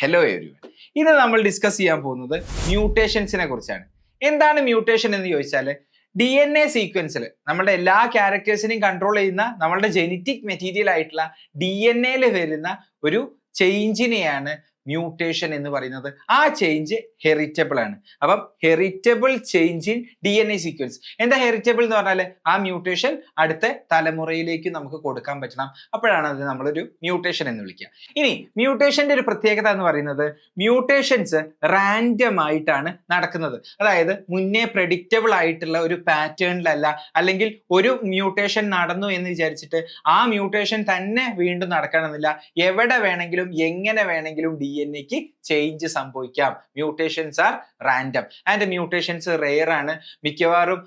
Hello everyone. ഇന്ന് നമ്മൾ discuss ചെയ്യാൻ പോകുന്നത് മ്യൂട്ടേഷൻസിനെ കുറിച്ചാണ്. എന്താണ് മ്യൂട്ടേഷൻ എന്ന് ചോദിച്ചാൽ DNA സീക്വൻസിൽ നമ്മുടെ എല്ലാ ക്യാരക്ടേഴ്സിനെയും കൺട്രോൾ ചെയ്യുന്ന നമ്മളുടെ ജെനറ്റിക് മെറ്റീരിയൽ ആയിട്ടുള്ള DNA വരുന്ന ഒരു ചേഞ്ചിനെയാണ് മ്യൂട്ടേഷൻ എന്ന് പറയുന്നത്. ആ ചേഞ്ച് ഹെറിറ്റബിൾ ആണ്. അപ്പം heritable change in DNA sequence. എന്താ ഹെറിറ്റബിൾ എന്ന് പറഞ്ഞാൽ ആ മ്യൂട്ടേഷൻ അടുത്ത തലമുറയിലേക്ക് നമുക്ക് കൊടുക്കാൻ പറ്റണം. അപ്പോഴാണ് അത് നമ്മളൊരു മ്യൂട്ടേഷൻ എന്ന് വിളിക്കുക. ഇനി മ്യൂട്ടേഷന്റെ ഒരു പ്രത്യേകത എന്ന് പറയുന്നത് മ്യൂട്ടേഷൻസ് റാൻഡം ആയിട്ടാണ് നടക്കുന്നത്. അതായത് മുന്നേ പ്രെഡിക്റ്റബിൾ ആയിട്ടുള്ള ഒരു പാറ്റേണിലല്ല, അല്ലെങ്കിൽ ഒരു മ്യൂട്ടേഷൻ നടന്നു എന്ന് വിചാരിച്ചിട്ട് ആ മ്യൂട്ടേഷൻ തന്നെ വീണ്ടും നടക്കണമെന്നില്ല. എവിടെ വേണമെങ്കിലും എങ്ങനെ വേണമെങ്കിലും DNA ചേഞ്ച് സംഭവിക്കാം. Mutations are random and mutations rare ആണ്. മിക്കവാറും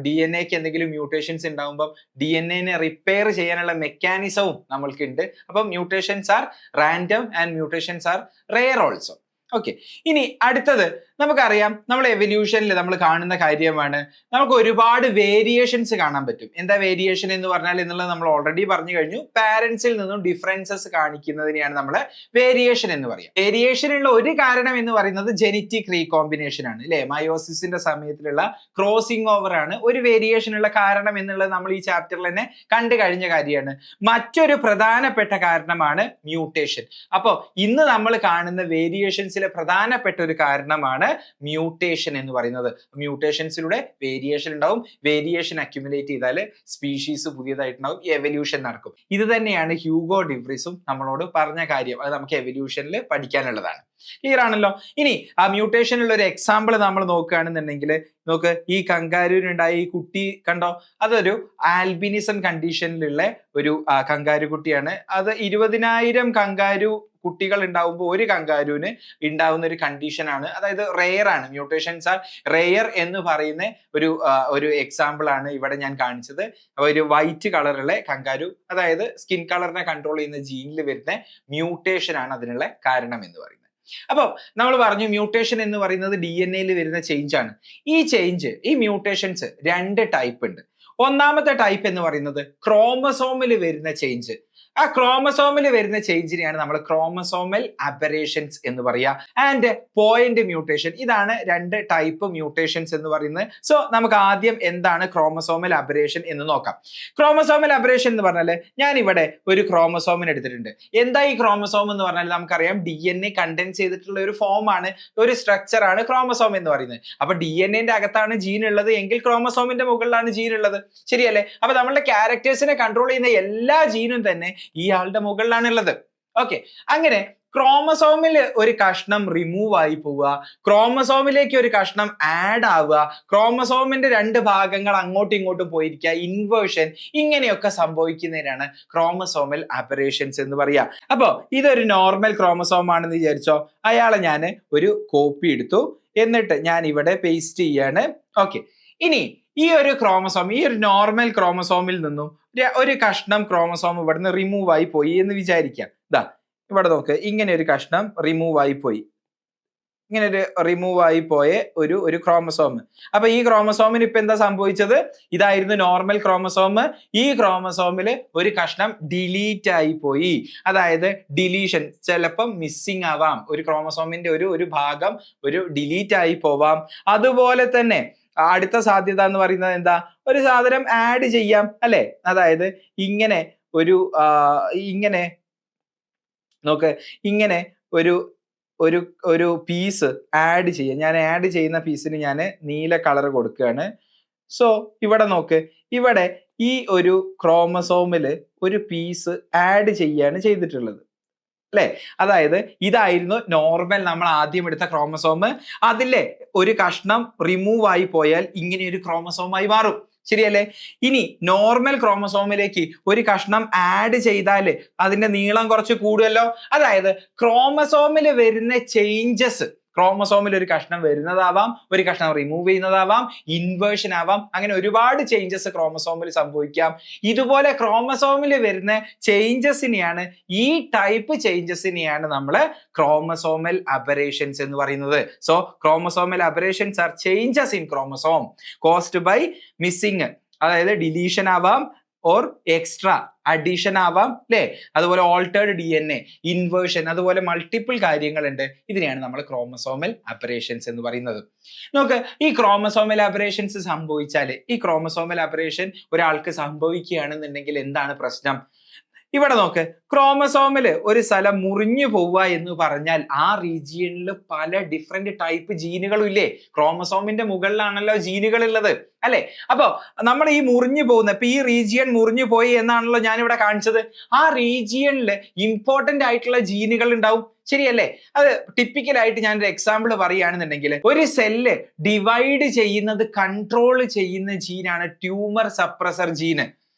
DNA എന്തെങ്കിലും മ്യൂട്ടേഷൻസ് ഉണ്ടാകുമ്പോൾ DNA റിപ്പയർ ചെയ്യാനുള്ള മെക്കാനിസവും നമ്മൾക്കുണ്ട്. അപ്പം mutations are random and mutations are rare also. Okay, ഇനി അടുത്തത് നമുക്കറിയാം, നമ്മൾ എവല്യൂഷനിൽ നമ്മൾ കാണുന്ന കാര്യമാണ്, നമുക്ക് ഒരുപാട് വേരിയേഷൻസ് കാണാൻ പറ്റും. എന്താ വേരിയേഷൻ എന്ന് പറഞ്ഞാൽ എന്നുള്ളത് നമ്മൾ ഓൾറെഡി പറഞ്ഞു കഴിഞ്ഞു. പാരന്റ്സിൽ നിന്നും ഡിഫറൻസസ് കാണിക്കുന്നതിനെയാണ് നമ്മൾ വേരിയേഷൻ എന്ന് പറയുക. വേരിയേഷനുള്ള ഒരു കാരണം എന്ന് പറയുന്നത് ജെനറ്റിക് റീകോമ്പിനേഷൻ ആണ്, അല്ലെ? മയോസിസിന്റെ സമയത്തിലുള്ള ക്രോസിംഗ് ഓവർ ആണ് ഒരു വേരിയേഷനുള്ള കാരണം എന്നുള്ളത് നമ്മൾ ഈ ചാപ്റ്ററിൽ തന്നെ കണ്ടു കഴിഞ്ഞ കാര്യമാണ്. മറ്റൊരു പ്രധാനപ്പെട്ട കാരണമാണ് മ്യൂട്ടേഷൻ. അപ്പോൾ ഇന്ന് നമ്മൾ കാണുന്ന വേരിയേഷൻസിലെ പ്രധാനപ്പെട്ട ഒരു കാരണമാണ് മ്യൂട്ടേഷൻ എന്ന് പറയുന്നത്. മ്യൂട്ടേഷൻസിലൂടെ വേരിയേഷൻ ഉണ്ടാവും. വേരിയേഷൻ അക്യുമുലേറ്റ് ചെയ്താൽ സ്പീഷീസ് പുതിയതായിട്ടുണ്ടാവും, എവല്യൂഷൻ നടക്കും. ഇത് തന്നെയാണ് ഹ്യൂഗോ ഡിവ്രീസും നമ്മളോട് പറഞ്ഞ കാര്യം. അത് നമുക്ക് എവല്യൂഷനിൽ പഠിക്കാനുള്ളതാണ്. ക്ലിയർ ആണല്ലോ? ഇനി ആ മ്യൂട്ടേഷനുള്ള ഒരു എക്സാമ്പിൾ നമ്മൾ നോക്കുകയാണെന്നുണ്ടെങ്കിൽ നോക്ക്, ഈ കങ്കാരുവിനുണ്ടായ ഈ കുട്ടി കണ്ടോ, അതൊരു ആൽബിനിസം കണ്ടീഷനിലുള്ള ഒരു കങ്കാരു കുട്ടിയാണ്. അത് 20,000 കങ്കാരു കുട്ടികൾ ഉണ്ടാവുമ്പോൾ ഒരു കങ്കാരുവിന് ഉണ്ടാവുന്ന ഒരു കണ്ടീഷനാണ്. അതായത് റെയർ ആണ്. മ്യൂട്ടേഷൻസ് ആർ റെയർ എന്ന് പറയുന്ന ഒരു എക്സാമ്പിൾ ആണ് ഇവിടെ ഞാൻ കാണിച്ചത്. ഒരു വൈറ്റ് കളറുള്ള കങ്കാരു, അതായത് സ്കിൻ കളറിനെ കൺട്രോൾ ചെയ്യുന്ന ജീനിൽ വരുന്ന മ്യൂട്ടേഷൻ ആണ് അതിനുള്ള കാരണം എന്ന് പറയുന്നത്. അപ്പൊ നമ്മൾ പറഞ്ഞു മ്യൂട്ടേഷൻ എന്ന് പറയുന്നത് DNA വരുന്ന ചേഞ്ച് ആണ്. ഈ മ്യൂട്ടേഷൻസ് 2 ടൈപ്പ് ഉണ്ട്. ഒന്നാമത്തെ ടൈപ്പ് എന്ന് പറയുന്നത് ക്രോമസോമിൽ വരുന്ന ചേഞ്ച്. ആ ക്രോമസോമിൽ വരുന്ന ചേഞ്ചിനെയാണ് നമ്മൾ ക്രോമസോമൽ അബറേഷൻസ് എന്ന് പറയുക. And point mutation. ഇതാണ് 2 ടൈപ്പ് മ്യൂട്ടേഷൻസ് എന്ന് പറയുന്നത്. സോ നമുക്ക് ആദ്യം എന്താണ് ക്രോമസോമൽ അബറേഷൻ എന്ന് നോക്കാം. ക്രോമസോമൽ അബറേഷൻ എന്ന് പറഞ്ഞാൽ ഞാൻ ഇവിടെ ഒരു ക്രോമസോമിന് എടുത്തിട്ടുണ്ട്. എന്താ ഈ ക്രോമസോം എന്ന് പറഞ്ഞാൽ നമുക്കറിയാം DNA കണ്ടൻസ് ചെയ്തിട്ടുള്ള ഒരു ഫോം ആണ്, ഒരു സ്ട്രക്ചർ ആണ് ക്രോമസോം എന്ന് പറയുന്നത്. അപ്പൊ DNA അകത്താണ് ജീൻ ഉള്ളത് എങ്കിൽ ക്രോമസോമിന്റെ മുകളിലാണ് ജീൻ ഉള്ളത്, ശരിയല്ലേ? അപ്പൊ നമ്മളുടെ ക്യാരക്ടേഴ്സിനെ കൺട്രോൾ ചെയ്യുന്ന എല്ലാ ജീനും തന്നെ ഈ ആളുടെ മുകളിലാണ് ഉള്ളത്. ഓക്കെ, അങ്ങനെ ക്രോമസോമിൽ ഒരു കഷ്ണം റിമൂവ് ആയി പോവുക, ക്രോമസോമിലേക്ക് ഒരു കഷ്ണം ആഡ് ആവുക, ക്രോമസോമിന്റെ 2 ഭാഗങ്ങൾ അങ്ങോട്ടും ഇങ്ങോട്ടും പോയിരിക്കുക, ഇൻവേർഷൻ, ഇങ്ങനെയൊക്കെ സംഭവിക്കുന്നതിനാണ് ക്രോമസോമൽ അബറേഷൻസ് എന്ന് പറയുക. അപ്പോ ഇതൊരു നോർമൽ ക്രോമസോം ആണെന്ന് വിചാരിച്ചോ. അയാളെ ഞാൻ ഒരു കോപ്പി എടുത്തു, എന്നിട്ട് ഞാൻ ഇവിടെ പേസ്റ്റ് ചെയ്യാണ്. ഓക്കെ, ഇനി ഈ ഒരു ക്രോമസോം, ഈ ഒരു നോർമൽ ക്രോമസോമിൽ നിന്നും ഒരു കഷ്ണം ക്രോമസോം ഇവിടുന്ന് റിമൂവ് ആയി പോയി എന്ന് വിചാരിക്കാം. ദാ ഇവിടെ നോക്ക്, ഇങ്ങനെ ഒരു കഷ്ണം റിമൂവ് ആയി പോയി, ഇങ്ങനെ ഒരു റിമൂവ് ആയി പോയ ഒരു ക്രോമസോം. അപ്പൊ ഈ ക്രോമസോമിന് ഇപ്പൊ എന്താ സംഭവിച്ചത്? ഇതായിരുന്നു നോർമൽ ക്രോമസോം. ഈ ക്രോമസോമിൽ ഒരു കഷ്ണം ഡിലീറ്റ് ആയി പോയി. അതായത് ഡിലീഷൻ, ചിലപ്പം മിസ്സിങ് ആവാം. ഒരു ക്രോമസോമിന്റെ ഒരു ഭാഗം ഡിലീറ്റ് ആയി പോവാം. അതുപോലെ തന്നെ അടുത്ത സാധ്യത എന്ന് പറയുന്നത് എന്താ? ഒരു സാധനം ആഡ് ചെയ്യാം, അല്ലെ? അതായത് ഇങ്ങനെ ഇങ്ങനെ നോക്ക്, ഇങ്ങനെ ഒരു പീസ് ആഡ് ചെയ്യാം. ഞാൻ ആഡ് ചെയ്യുന്ന പീസിന് ഞാൻ നീല കളർ കൊടുക്കുകയാണ്. സോ ഇവിടെ നോക്ക്, ഇവിടെ ഈ ഒരു ക്രോമസോമില് ഒരു പീസ് ആഡ് ചെയ്യാണ് ചെയ്തിട്ടുള്ളത്, അല്ലെ? അതായത് ഇതായിരുന്നു നോർമൽ നമ്മൾ ആദ്യം എടുത്ത ക്രോമസോം. അതിലെ ഒരു കഷ്ണം റിമൂവ് ആയി പോയാൽ ഇങ്ങനെ ഒരു ക്രോമസോമായി മാറും, ശരിയല്ലേ? ഇനി നോർമൽ ക്രോമസോമിലേക്ക് ഒരു കഷ്ണം ആഡ് ചെയ്താൽ അതിന്റെ നീളം കുറച്ച് കൂടുമല്ലോ. അതായത് ക്രോമസോമിൽ വരുന്ന ചേഞ്ചസ്, ക്രോമസോമിൽ ഒരു കഷ്ണം വരുന്നതാവാം, ഒരു കഷ്ണം റിമൂവ് ചെയ്യുന്നതാവാം, ഇൻവേർഷൻ ആവാം, അങ്ങനെ ഒരുപാട് ചേഞ്ചസ് ക്രോമസോമിൽ സംഭവിക്കാം. ഇതുപോലെ ക്രോമസോമിൽ വരുന്ന ചേഞ്ചസിനെയാണ്, ഈ ടൈപ്പ് ചേഞ്ചസിനെയാണ് നമ്മൾ ക്രോമസോമൽ അബറേഷൻസ് എന്ന് പറയുന്നത്. So chromosomal aberrations are changes in chromosome caused by missing. അതായത് ഡിലീഷൻ ആവാം, ഓർ എക്സ്ട്രാ അഡീഷൻ ആവാം അല്ലെ, അതുപോലെ ഓൾട്ടേർഡ് DNA, ഇൻവേർഷൻ, അതുപോലെ മൾട്ടിപ്പിൾ കാര്യങ്ങളുണ്ട്. ഇതിനെയാണ് നമ്മൾ ക്രോമസോമൽ അബറേഷൻസ് എന്ന് പറയുന്നത്. നോക്ക്, ഈ ക്രോമസോമൽ അബറേഷൻസ് സംഭവിച്ചാൽ, ഈ ക്രോമസോമൽ അബറേഷൻ ഒരാൾക്ക് സംഭവിക്കുകയാണെന്നുണ്ടെങ്കിൽ എന്താണ് പ്രശ്നം? ഇവിടെ നോക്ക്, ക്രോമസോമില് ഒരു സ്ഥലം മുറിഞ്ഞു പോവുക എന്ന് പറഞ്ഞാൽ ആ റീജിയനിൽ പല ഡിഫറെന്റ് ടൈപ്പ് ജീനുകളും ഇല്ലേ? ക്രോമസോമിന്റെ മുകളിലാണല്ലോ ജീനുകൾ ഉള്ളത് അല്ലെ? അപ്പൊ നമ്മൾ ഈ മുറിഞ്ഞു പോകുന്ന, ഇപ്പൊ ഈ റീജിയൻ മുറിഞ്ഞു പോയി എന്നാണല്ലോ ഞാൻ ഇവിടെ കാണിച്ചത്. ആ റീജിയനിൽ ഇമ്പോർട്ടന്റ് ആയിട്ടുള്ള ജീനുകൾ ഉണ്ടാവും, ശരിയല്ലേ? അത് ടിപ്പിക്കലായിട്ട് ഞാനൊരു എക്സാമ്പിൾ പറയുകയാണെന്നുണ്ടെങ്കിൽ, ഒരു സെല്ല് ഡിവൈഡ് ചെയ്യുന്നത് കൺട്രോൾ ചെയ്യുന്ന ജീനാണ് ട്യൂമർ സപ്രസർ ജീന്.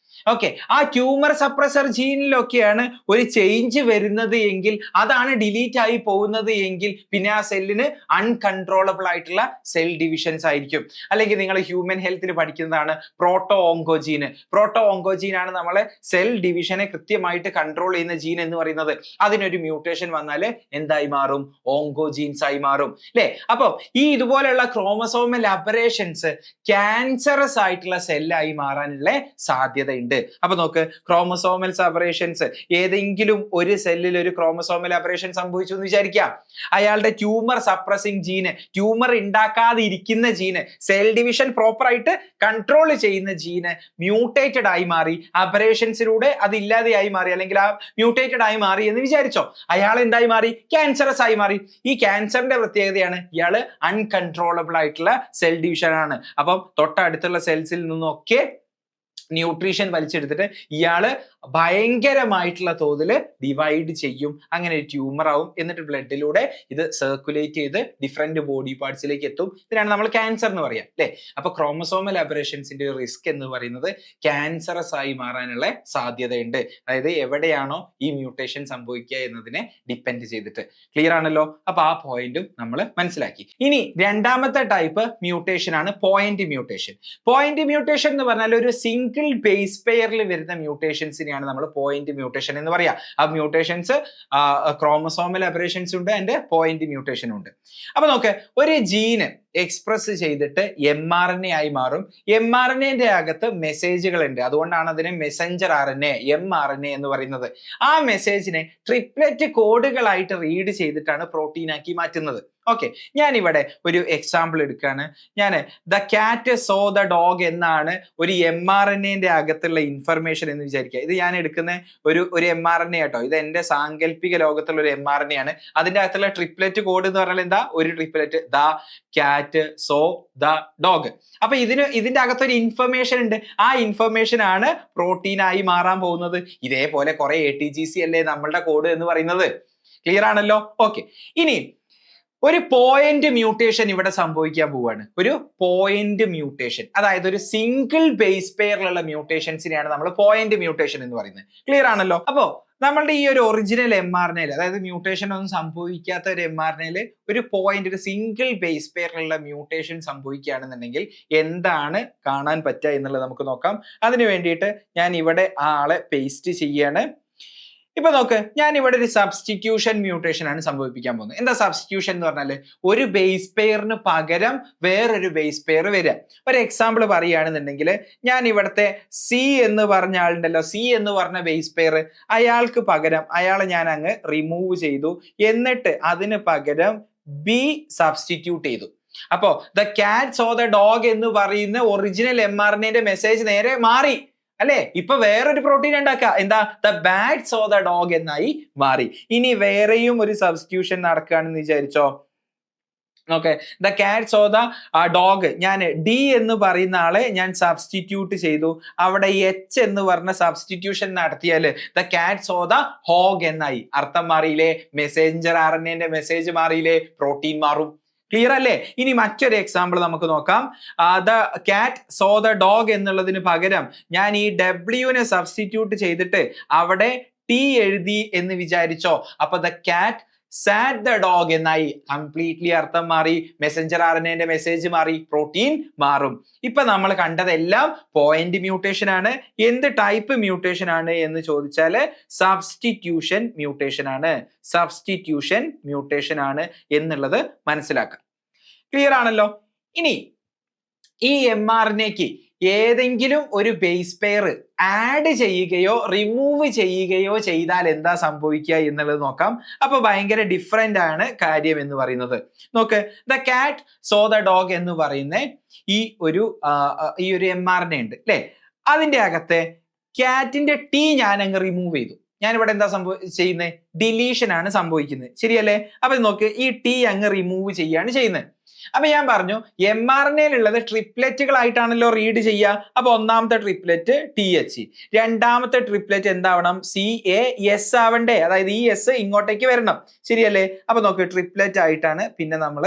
ഓക്കെ, ആ ട്യൂമർ സപ്രസർ ജീനിലൊക്കെയാണ് ഒരു ചേഞ്ച് വരുന്നത് എങ്കിൽ, അതാണ് ഡിലീറ്റ് ആയി പോകുന്നത് എങ്കിൽ, പിന്നെ ആ സെല്ലിന് അൺകൺട്രോളബിൾ ആയിട്ടുള്ള സെൽ ഡിവിഷൻസ് ആയിരിക്കും. അല്ലെങ്കിൽ നിങ്ങൾ ഹ്യൂമൻ ഹെൽത്തിൽ പഠിക്കുന്നതാണ് പ്രോട്ടോ ഓങ്കോജീന്. പ്രോട്ടോ ഓങ്കോജീൻ ആണ് നമ്മളെ സെൽ ഡിവിഷനെ കൃത്യമായിട്ട് കൺട്രോൾ ചെയ്യുന്ന ജീൻ എന്ന് പറയുന്നത്. അതിനൊരു മ്യൂട്ടേഷൻ വന്നാൽ എന്തായി മാറും? ഓങ്കോജീൻസ് ആയി മാറും അല്ലെ? അപ്പൊ ഈ ഇതുപോലെയുള്ള ക്രോമസോമൽ അബറേഷൻസ് ക്യാൻസറസ് ആയിട്ടുള്ള സെല്ലായി മാറാനുള്ള സാധ്യതയുണ്ട്. അപ്പൊ നോക്ക്, ക്രോമസോമൽ അബറേഷൻസ്, ഏതെങ്കിലും ഒരു സെല്ലിൽ ഒരു ക്രോമസോമൽ അബറേഷൻ സംഭവിച്ചു എന്ന് വിചാരിക്കാം. അയാളുടെ ട്യൂമർ സപ്രസിംഗ് ജീന്, ട്യൂമർ ഉണ്ടാക്കാതിരിക്കുന്ന ജീന്, സെൽ ഡിവിഷൻ പ്രോപ്പർ ആയിട്ട് കൺട്രോൾ ചെയ്യുന്ന ജീന് മ്യൂട്ടേറ്റഡ് ആയി മാറി, അബറേഷൻസിലൂടെ അത് ഇല്ലാതെയായി മാറി, അല്ലെങ്കിൽ ആ മ്യൂട്ടേറ്റഡ് ആയി മാറി എന്ന് വിചാരിച്ചോ. അയാൾ എന്തായി മാറി? ക്യാൻസറസ് ആയി മാറി. ഈ ക്യാൻസറിന്റെ പ്രത്യേകതയാണ് ഇയാള് അൺകൺട്രോളബിൾ ആയിട്ടുള്ള സെൽ ഡിവിഷൻ ആണ്. അപ്പം തൊട്ടടുത്തുള്ള സെൽസിൽ നിന്നൊക്കെ ന്യൂട്രീഷൻ വലിച്ചെടുത്തിട്ട് ഇയാള് ഭയങ്കരമായിട്ടുള്ള തോതിൽ ഡിവൈഡ് ചെയ്യും. അങ്ങനെ ഒരു ട്യൂമർ ആവും. എന്നിട്ട് ബ്ലഡിലൂടെ ഇത് സർക്കുലേറ്റ് ചെയ്ത് ഡിഫറെന്റ് ബോഡി പാർട്സിലേക്ക് എത്തും. ഇതിനാണ് നമ്മൾ ക്യാൻസർ എന്ന് പറയാം അല്ലെ? അപ്പൊ ക്രോമസോമൽ അബറേഷൻസിന്റെ റിസ്ക് എന്ന് പറയുന്നത് ക്യാൻസറസ് ആയി മാറാനുള്ള സാധ്യതയുണ്ട്. അതായത് എവിടെയാണോ ഈ മ്യൂട്ടേഷൻ സംഭവിക്കുക എന്നതിനെ ഡിപ്പെൻഡ് ചെയ്തിട്ട്. ക്ലിയർ ആണല്ലോ? അപ്പൊ ആ പോയിന്റും നമ്മൾ മനസ്സിലാക്കി. ഇനി രണ്ടാമത്തെ ടൈപ്പ് മ്യൂട്ടേഷൻ ആണ് പോയിന്റ് മ്യൂട്ടേഷൻ. പോയിന്റ് മ്യൂട്ടേഷൻ എന്ന് പറഞ്ഞാൽ ഒരു സിംഗിൾ ബേസ് പെയറിൽ വരുന്ന മ്യൂട്ടേഷൻസിനെയാണ് നമ്മൾ പോയിന്റ് മ്യൂട്ടേഷൻ എന്ന് പറയാ. ആ മ്യൂട്ടേഷൻസ് ക്രോമസോമൽ അബറേഷൻസ് ഉണ്ട്, ആൻഡ് പോയിന്റ് മ്യൂട്ടേഷൻ ഉണ്ട്. അപ്പൊ നോക്ക്, ഒരു ജീന് എക്സ്പ്രസ് ചെയ്തിട്ട് mRNA ആയി മാറും. mRNAന്റെ അകത്ത് മെസ്സേജുകൾ ഉണ്ട്, അതുകൊണ്ടാണ് അതിനെ മെസഞ്ചർ RNA, mRNA എന്ന് പറയുന്നത്. ആ മെസ്സേജിനെ ട്രിപ്ലെറ്റ് കോഡുകളായിട്ട് റീഡ് ചെയ്തിട്ടാണ് പ്രോട്ടീൻ ആക്കി മാറ്റുന്നത്. ഓക്കെ, ഞാൻ ഇവിടെ ഒരു എക്സാമ്പിൾ എടുക്കുകയാണ്. ഞാൻ the cat saw the dog എന്നാണ് ഒരു mRNAന്റെ അകത്തുള്ള ഇൻഫർമേഷൻ എന്ന് വിചാരിക്കുക. ഇത് ഞാൻ എടുക്കുന്ന ഒരു mRNA കേട്ടോ. ഇത് എന്റെ സാങ്കല്പിക ലോകത്തുള്ള ഒരു mRNA ആണ്. അതിന്റെ അകത്തുള്ള ട്രിപ്ലെറ്റ് കോഡ് എന്ന് പറഞ്ഞാൽ എന്താ? ഒരു triplet, the cat saw the dog. അപ്പൊ ഇതിന്റെ അകത്തൊരു ഇൻഫർമേഷൻ ഉണ്ട്. ആ ഇൻഫർമേഷൻ ആണ് പ്രോട്ടീൻ ആയി മാറാൻ പോകുന്നത്. ഇതേപോലെ കുറെ ATGC അല്ലേ നമ്മളുടെ കോഡ് എന്ന് പറയുന്നത്. ക്ലിയർ ആണല്ലോ? ഓക്കെ, ഇനി ഒരു പോയിന്റ് മ്യൂട്ടേഷൻ ഇവിടെ സംഭവിക്കാൻ പോവാണ്. ഒരു പോയിന്റ് മ്യൂട്ടേഷൻ, അതായത് ഒരു സിംഗിൾ ബേസ് പെയറിലുള്ള മ്യൂട്ടേഷൻസിനെയാണ് നമ്മൾ പോയിന്റ് മ്യൂട്ടേഷൻ എന്ന് പറയുന്നത്. ക്ലിയർ ആണല്ലോ? അപ്പോ നമ്മളുടെ ഈ ഒരു ഒറിജിനൽ mRNA, അതായത് മ്യൂട്ടേഷൻ ഒന്നും സംഭവിക്കാത്ത ഒരു mRNA ഒരു പോയിന്റ്, ഒരു സിംഗിൾ ബേസ് പെയറിലുള്ള മ്യൂട്ടേഷൻ സംഭവിക്കുകയാണെന്നുണ്ടെങ്കിൽ എന്താണ് കാണാൻ പറ്റുക എന്നുള്ളത് നമുക്ക് നോക്കാം. അതിനു വേണ്ടിയിട്ട് ഞാൻ ഇവിടെ ആളെ പേസ്റ്റ് ചെയ്യാണ്. ഇപ്പൊ നോക്ക്, ഞാൻ ഇവിടെ ഒരു സബ്സ്റ്റിറ്റ്യൂഷൻ മ്യൂട്ടേഷൻ ആണ് സംഭവിപ്പിക്കാൻ പോകുന്നത്. എന്താ സബ്സ്റ്റിറ്റ്യൂഷൻ എന്ന് പറഞ്ഞാല്? ഒരു ബേസ് പെയറിന് പകരം വേറൊരു ബേസ് പെയർ വരിക. ഒരു എക്സാമ്പിൾ പറയുകയാണെന്നുണ്ടെങ്കിൽ, ഞാൻ ഇവിടുത്തെ C എന്ന് പറഞ്ഞ ആളുണ്ടല്ലോ, C എന്ന് പറഞ്ഞ ബേസ് പെയർ, അയാൾക്ക് പകരം അയാളെ ഞാൻ അങ്ങ് റിമൂവ് ചെയ്തു. എന്നിട്ട് അതിന് പകരം B സബ്സ്റ്റിറ്റ്യൂട്ട് ചെയ്തു. അപ്പോ the cat saw the dog എന്ന് പറയുന്ന ഒറിജിനൽ mRNAന്റെ മെസ്സേജ് നേരെ മാറി അല്ലെ? ഇപ്പൊ വേറൊരു പ്രോട്ടീൻ ഉണ്ടാക്കുക. എന്താ? The bat so the dog എന്നായി മാറി. ഇനി വേറെയും ഒരു സബ്സ്റ്റിറ്റ്യൂഷൻ നടക്കുകയാണെന്ന് വിചാരിച്ചോ. Okay, the cat saw the dog, ഞാൻ D എന്ന് പറയുന്ന ആളെ ഞാൻ സബ്സ്റ്റിറ്റ്യൂട്ട് ചെയ്തു. അവിടെ H എന്ന് പറഞ്ഞ സബ്സ്റ്റിറ്റ്യൂഷൻ നടത്തിയാല് the cat saw the hog എന്നായി. അർത്ഥം മാറിയില്ലേ? മെസ്സേഞ്ചർ RNAന്റെ മെസ്സേജ് മാറിയില്ലേ? പ്രോട്ടീൻ മാറും. ക്ലിയർ അല്ലേ? ഇനി മറ്റൊരു എക്സാമ്പിൾ നമുക്ക് നോക്കാം. The cat saw the dog എന്നുള്ളതിന് പകരം ഞാൻ ഈ W സബ്സ്റ്റിറ്റ്യൂട്ട് ചെയ്തിട്ട് അവിടെ T എഴുതി എന്ന് വിചാരിച്ചോ. അപ്പൊ the cat SAT the dog എന്നായി. കംപ്ലീറ്റ്ലി അർത്ഥം മാറി, മെസ്സഞ്ചർ RNAന്റെ മെസ്സേജ് മാറി, പ്രോട്ടീൻ മാറും. ഇപ്പൊ നമ്മൾ കണ്ടതെല്ലാം പോയിന്റ് മ്യൂട്ടേഷൻ ആണ്. എന്ത് ടൈപ്പ് മ്യൂട്ടേഷൻ ആണ് എന്ന് ചോദിച്ചാല് സബ്സ്റ്റിറ്റ്യൂഷൻ മ്യൂട്ടേഷൻ ആണ്. സബ്സ്റ്റിറ്റ്യൂഷൻ മ്യൂട്ടേഷൻ ആണ് എന്നുള്ളത് മനസ്സിലാക്കാം. ക്ലിയർ ആണല്ലോ? ഇനി ഈ mRNAക്ക് ഏതെങ്കിലും ഒരു ബേസ് പെയർ ആഡ് ചെയ്യുകയോ റിമൂവ് ചെയ്യുകയോ ചെയ്താൽ എന്താ സംഭവിക്കുക എന്നുള്ളത് നോക്കാം. അപ്പൊ ഭയങ്കര ഡിഫറെന്റ് ആണ് കാര്യം എന്ന് പറയുന്നത്. നോക്ക്, the cat saw the dog എന്ന് പറയുന്ന ഈ ഒരു mRNA ഉണ്ട് അല്ലെ, അതിന്റെ അകത്തെ കാറ്റിന്റെ ടി ഞാൻ അങ്ങ് റിമൂവ് ചെയ്തു. ഞാനിവിടെ എന്താ ചെയ്യുന്നത്? ഡിലീഷൻ ആണ് സംഭവിക്കുന്നത്, ശരിയല്ലേ? അപ്പൊ നോക്ക്, ഈ ടി അങ്ങ് റിമൂവ് ചെയ്യാണ് ചെയ്യുന്നത്. അപ്പൊ ഞാൻ പറഞ്ഞു mRNAയിലുള്ളത് ട്രിപ്ലെറ്റുകളായിട്ടാണല്ലോ റീഡ് ചെയ്യുക. അപ്പൊ ഒന്നാമത്തെ ട്രിപ്ലെറ്റ് TH, രണ്ടാമത്തെ ട്രിപ്ലെറ്റ് എന്താവണം? CAS ആവണ്ടേ? അതായത് ഈ S ഇങ്ങോട്ടേക്ക് വരണം, ശരിയല്ലേ? അപ്പൊ നോക്ക്, ട്രിപ്ലെറ്റ് ആയിട്ടാണ് പിന്നെ നമ്മൾ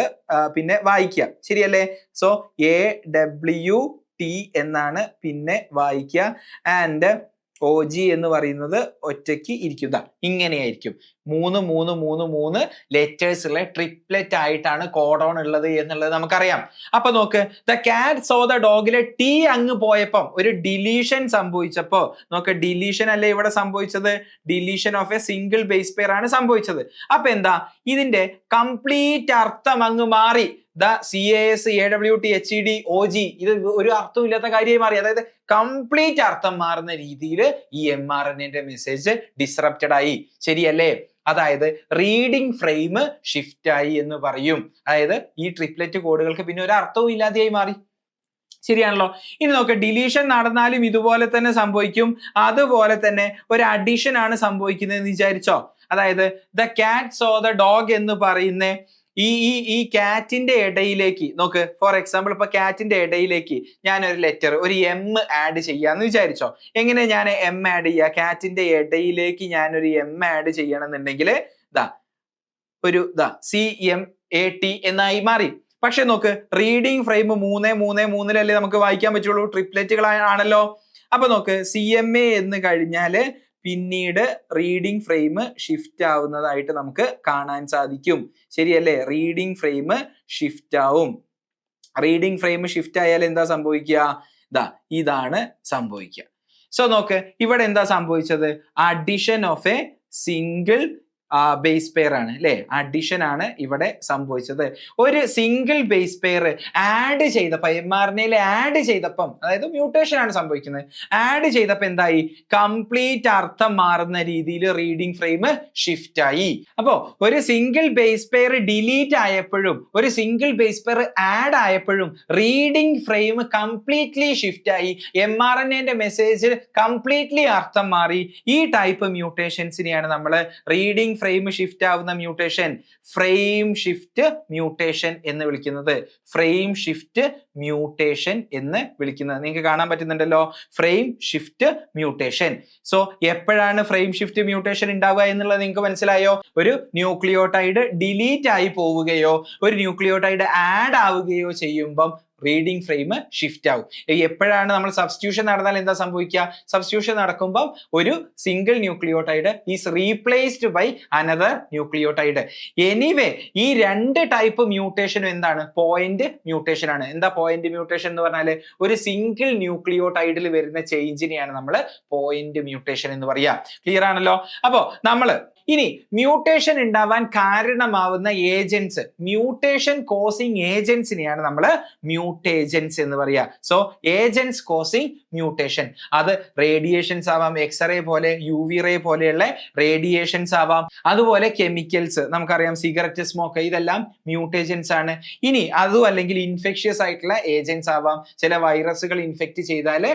പിന്നെ വായിക്കുക, ശരിയല്ലേ? സോ AWT എന്നാണ് പിന്നെ വായിക്കുക. ആൻഡ് OG എന്ന് പറയുന്നത് ഒറ്റയ്ക്ക് ഇരിക്കുക. ഇങ്ങനെയായിരിക്കും 3 ലെറ്റേഴ്സ് ഉള്ള ട്രിപ്ലെറ്റ് ആയിട്ടാണ് കോഡോൺ ഉള്ളത് എന്നുള്ളത് നമുക്കറിയാം. അപ്പൊ നോക്ക്, the cat saw the ഡോഗിലെ T അങ്ങ് പോയപ്പം ഒരു ഡിലീഷൻ സംഭവിച്ചപ്പോ നോക്ക്, ഡിലീഷൻ അല്ലേ ഇവിടെ സംഭവിച്ചത്? Deletion of A single base pair ആണ് സംഭവിച്ചത്. അപ്പൊ എന്താ, ഇതിന്റെ കംപ്ലീറ്റ് അർത്ഥം അങ്ങ് മാറി. The CAS AWT HED OG ഇത് ഒരു അർത്ഥമില്ലാത്ത കാര്യമായി മാറി. അതായത് കംപ്ലീറ്റ് അർത്ഥം മാറുന്ന രീതിയിൽ ഈ mRNAന്റെ മെസ്സേജ് ഡിസ്റപ്റ്റഡ് ആയി, ശരിയല്ലേ? അതായത് റീഡിംഗ് ഫ്രെയിം ഷിഫ്റ്റ് ആയി എന്ന് പറയും. അതായത് ഈ ട്രിപ്ലെറ്റ് കോഡുകൾക്ക് പിന്നെ ഒരു അർത്ഥവും ഇല്ലാതെയായി മാറി, ശരിയാണല്ലോ? ഇനി നോക്ക്, ഡിലീഷൻ നടന്നാലും ഇതുപോലെ തന്നെ സംഭവിക്കും. അതുപോലെ തന്നെ ഒരു അഡിഷൻ ആണ് സംഭവിക്കുന്നത് വിചാരിച്ചോ. അതായത് the cat saw the dog എന്ന് പറയുന്ന ഈ കാറ്റിന്റെ ഇടയിലേക്ക് നോക്ക്, ഫോർ എക്സാമ്പിൾ ഇപ്പൊ കാറ്റിന്റെ ഇടയിലേക്ക് ഞാൻ ഒരു ലെറ്റർ, ഒരു M ആഡ് ചെയ്യാന്ന് വിചാരിച്ചോ. എങ്ങനെ ഞാൻ M ആഡ് ചെയ്യുക? കാറ്റിന്റെ ഇടയിലേക്ക് ഞാൻ ഒരു M ആഡ് ചെയ്യണമെന്നുണ്ടെങ്കിൽ ഒരു CMAT എന്നായി മാറി. പക്ഷെ നോക്ക്, റീഡിംഗ് ഫ്രെയിം 3 നമുക്ക് വായിക്കാൻ പറ്റുള്ളൂ, ട്രിപ്ലെറ്റുകളാണല്ലോ. അപ്പൊ നോക്ക്, CMA എന്ന് കഴിഞ്ഞാല് പിന്നീട് റീഡിംഗ് ഫ്രെയിം ഷിഫ്റ്റ് ആവുന്നതായിട്ട് നമുക്ക് കാണാൻ സാധിക്കും, ശരിയല്ലേ? റീഡിംഗ് ഫ്രെയിം ഷിഫ്റ്റ് ആവും. റീഡിംഗ് ഫ്രെയിം ഷിഫ്റ്റ് ആയാൽ എന്താ സംഭവിക്കുക? ഇതാണ് സംഭവിക്കുക. സോ നോക്ക്, ഇവിടെ എന്താ സംഭവിച്ചത്? Addition of A single base pair ആണ് അല്ലെ? അഡിഷൻ ആണ് ഇവിടെ സംഭവിച്ചത്. ഒരു സിംഗിൾ ബേസ് പെയർ ആഡ് ചെയ്തപ്പോ mRNAയിൽ ആഡ് ചെയ്തപ്പം, അതായത് മ്യൂട്ടേഷൻ ആണ് സംഭവിക്കുന്നത്, ആഡ് ചെയ്തപ്പോ എന്തായി? കംപ്ലീറ്റ് അർത്ഥം മാറുന്ന രീതിയിൽ റീഡിംഗ് ഫ്രെയിം ഷിഫ്റ്റ് ആയി. അപ്പോ ഒരു സിംഗിൾ ബേസ് പെയർ ഡിലീറ്റ് ആയപ്പോഴും ഒരു സിംഗിൾ ബേസ് പെയർ ആഡ് ആയപ്പോഴും റീഡിംഗ് ഫ്രെയിം കംപ്ലീറ്റ്ലി ഷിഫ്റ്റ് ആയി. mRNAന്റെ മെസ്സേജ് കംപ്ലീറ്റ്ലി അർത്ഥം മാറി. ഈ ടൈപ്പ് മ്യൂട്ടേഷൻസിനെയാണ് നമ്മൾ റീഡിംഗ് ഫ്രെയിം ഷിഫ്റ്റ് ആവുന്ന മ്യൂട്ടേഷൻ ഫ്രെയിം ഷിഫ്റ്റ് മ്യൂട്ടേഷൻ എന്ന് വിളിക്കുന്നത്. ഫ്രെയിം ഷിഫ്റ്റ് മ്യൂട്ടേഷൻ എന്ന് വിളിക്കുന്നത് നിങ്ങൾക്ക് കാണാൻ പറ്റുന്നുണ്ടല്ലോ, ഫ്രെയിം ഷിഫ്റ്റ് മ്യൂട്ടേഷൻ. സോ എപ്പോഴാണ് ഫ്രെയിം ഷിഫ്റ്റ് മ്യൂട്ടേഷൻ ഉണ്ടാവുക എന്നുള്ളത് നിങ്ങൾക്ക് മനസ്സിലായോ? ഒരു ന്യൂക്ലിയോടൈഡ് ഡിലീറ്റ് ആയി പോവുകയോ ഒരു ന്യൂക്ലിയോടൈഡ് ആഡ് ആവുകയോ ചെയ്യുമ്പം റീഡിംഗ് ഫ്രെയിം ഷിഫ്റ്റ് ആവും. എപ്പോഴാണ് നമ്മൾ സബ്സ്റ്റിറ്റ്യൂഷൻ നടന്നാൽ എന്താ സംഭവിക്കുക? സബ്സ്റ്റിറ്റ്യൂഷൻ നടക്കുമ്പോൾ ഒരു single nucleotide is replaced by another nucleotide. Anyway ഈ രണ്ട് ടൈപ്പ് മ്യൂട്ടേഷനും എന്താണ്? പോയിന്റ് മ്യൂട്ടേഷൻ ആണ്. എന്താ പോയിന്റ് മ്യൂട്ടേഷൻ എന്ന് പറഞ്ഞാല്? ഒരു സിംഗിൾ ന്യൂക്ലിയോടൈഡിൽ വരുന്ന ചേഞ്ചിനെയാണ് നമ്മൾ പോയിന്റ് മ്യൂട്ടേഷൻ എന്ന് പറയുക. ക്ലിയർ ആണല്ലോ? അപ്പോ നമ്മള് ഇനി മ്യൂട്ടേഷൻ ഉണ്ടാവാൻ കാരണമാവുന്ന ഏജൻസ്, മ്യൂട്ടേഷൻ കോസിങ് ഏജൻസിനെയാണ് നമ്മൾ മ്യൂട്ടേജൻസ് എന്ന് പറയുക. സോ ഏജൻസ് കോസിങ് മ്യൂട്ടേഷൻ, അത് റേഡിയേഷൻസ് ആവാം, എക്സ്റേ പോലെ UV റേ പോലെയുള്ള റേഡിയേഷൻസ് ആവാം, അതുപോലെ കെമിക്കൽസ്, നമുക്കറിയാം സിഗരറ്റ് സ്മോക്ക്, ഇതെല്ലാം മ്യൂട്ടേജൻസ് ആണ്. ഇനി അതും അല്ലെങ്കിൽ ഇൻഫെക്ഷ്യസ് ആയിട്ടുള്ള ഏജൻസ് ആവാം, ചില വൈറസുകൾ ഇൻഫെക്ട് ചെയ്താൽ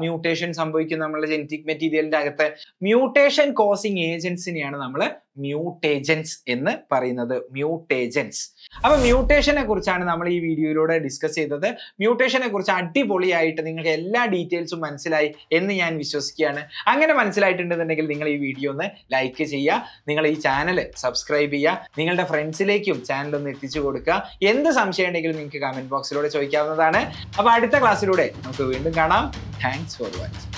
മ്യൂട്ടേഷൻ സംഭവിക്കും നമ്മുടെ ജനറ്റിക് മെറ്റീരിയലിന്റെ അകത്ത്. മ്യൂട്ടേഷൻ കോസിങ് ഏജൻസിനെയാണ് നമ്മൾ മ്യൂട്ടേജൻസ് എന്ന് പറയുന്നത്. മ്യൂട്ടേജൻസ്. അപ്പൊ മ്യൂട്ടേഷനെ കുറിച്ചാണ് നമ്മൾ ഈ വീഡിയോയിലൂടെ ഡിസ്കസ് ചെയ്തത്. മ്യൂട്ടേഷനെ കുറിച്ച് അടിപൊളിയായിട്ട് നിങ്ങൾക്ക് എല്ലാ ഡീറ്റെയിൽസും മനസ്സിലായി എന്ന് ഞാൻ വിശ്വസിക്കുകയാണ്. അങ്ങനെ മനസ്സിലായിട്ടുണ്ടെന്നുണ്ടെങ്കിൽ നിങ്ങൾ ഈ വീഡിയോ ഒന്ന് ലൈക്ക് ചെയ്യുക, നിങ്ങൾ ഈ ചാനൽ സബ്സ്ക്രൈബ് ചെയ്യുക, നിങ്ങളുടെ ഫ്രണ്ട്സിലേക്കും ചാനൽ ഒന്ന് എത്തിച്ചു കൊടുക്കുക. എന്ത് സംശയം ഉണ്ടെങ്കിലും നിങ്ങൾക്ക് കമന്റ് ബോക്സിലൂടെ ചോദിക്കാവുന്നതാണ്. അപ്പൊ അടുത്ത ക്ലാസ്സിലൂടെ നമുക്ക് വീണ്ടും കാണാം. Thanks for watching.